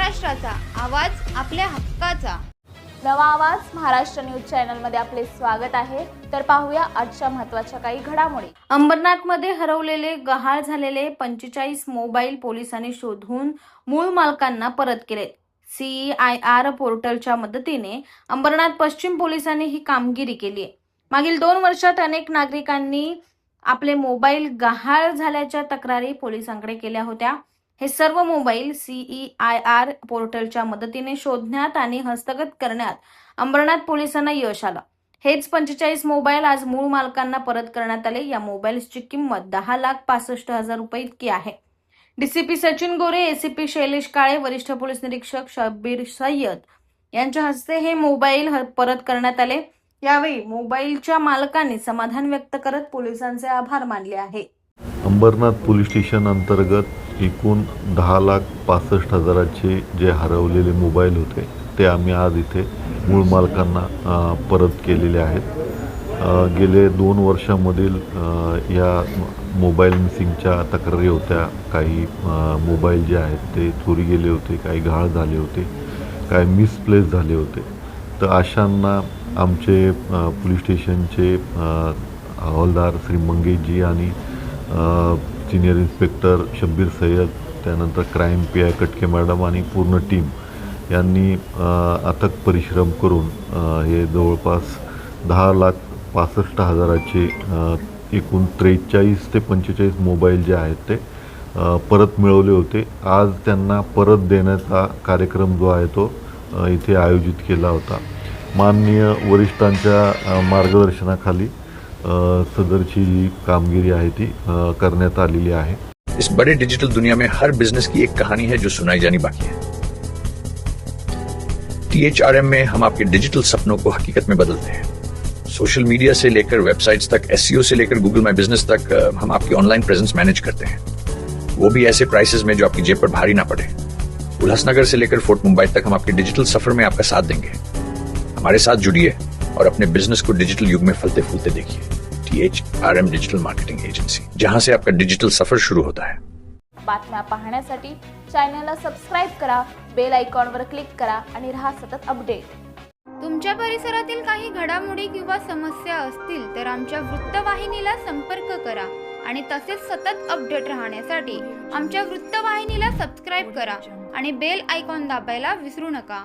महाराष्ट्राचा आवाज आपल्या हक्काचा। नवा आवाज महाराष्ट्र न्यूज चॅनलमध्ये आपले स्वागत आहे। तर पाहूया आजच्या महत्त्वाच्या काही घडामोडी। अंबरनाथमध्ये हरवलेले गहाळ झालेले 45 मोबाईल पोलिसांनी शोधून मूळ मालकांना परत केले। CEIR पोर्टलच्या मदतीने अंबरनाथ पश्चिम पोलिसांनी ही कामगिरी केली आहे। मागील 2 वर्षात अनेक नागरिकांनी आपले मोबाईल गहाळ झाल्याच्या तक्रारी पोलिसांकडे केल्या होत्या। हे सर्व मोबाईल CEIR पोर्टलच्या मदतीने शोधण्यात आणि हस्तगत करण्यात अंबरनाथ पोलिसांना यश आलं। हेच 45 मोबाईल आज मूळ मालकांना परत करण्यात आले। या मोबाईल्सची किंमत 10,65,000 रुपये इतकी आहे। DCP सचिन गोरे, ACP शैलेश काळे, वरिष्ठ पोलीस निरीक्षक शब्बीर सय्यद यांच्या हस्ते हे मोबाईल परत करण्यात आले। यावेळी मोबाईलच्या मालकांनी समाधान व्यक्त करत पोलिसांचे आभार मानले आहे। अंबरनाथ पोलीस स्टेशन अंतर्गत एकूण 10,65,000चे जे हरवलेले मोबाईल होते ते आम्ही आज इथे मूळ मालकांना परत केलेले आहेत। गेले 2 वर्षामधील या मोबाईल मिसिंगच्या तक्रारी होत्या। काही मोबाईल जे आहेत ते चोरी गेले होते, काही गहाळ झाले होते, काही मिसप्लेस झाले होते। तर अशांना आमचे पोलीस स्टेशनचे हवालदार श्री मंगेशजी आणि सिनियर इन्स्पेक्टर शब्बीर सय्यद, त्यानंतर क्राईम PI कटके मॅडम आणि पूर्ण टीम यांनी अथक परिश्रम करून हे जवळपास 10,65,000चे एकूण 43 ते 45 मोबाईल जे आहेत ते परत मिळवले होते। आज त्यांना परत देण्याचा कार्यक्रम जो आहे तो इथे आयोजित केला होता। माननीय वरिष्ठांच्या मार्गदर्शनाखाली सदरची जी कामगिरी आहे ती करण्यात आलेली आहे। इस बड़े डिजिटल दुनिया में हर बिजनेस की एक कहानी है जो सुनाई जानी बाकी है। THRM में हम आपके डिजिटल सपनों को हकीकत में बदलते हैं। सोशल मीडिया से लेकर वेबसाइट्स तक, SEO से लेकर गूगल माई बिजनेस तक, हम आपकी ऑनलाइन प्रेजेंस मैनेज करते हैं, वो भी ऐसे प्राइसेस में जो आपकी जेब पर भारी ना पड़े। उल्लासनगर से लेकर फोर्ट मुंबई तक हम आपके डिजिटल सफर में आपका साथ देंगे। हमारे साथ जुड़िए और अपने बिजनेस को डिजिटल युग में फलते फूलते देखिए। THRM डिजिटल मार्केटिंग एजेंसी, जहां से आपका डिजिटल सफर शुरू होता है। बातम्या पाहण्यासाठी चॅनलला सबस्क्राइब करा, बेल आयकॉनवर क्लिक करा आणि रहा सतत अपडेट। तुमच्या परिसरातील काही घडामोडी किंवा समस्या असतील तर आमच्या वृत्तवाहिनीला संपर्क करा आणि तसेच सतत अपडेट राहण्यासाठी आमच्या वृत्तवाहिनीला सबस्क्राइब करा आणि बेल आयकॉन दाबायला विसरू नका।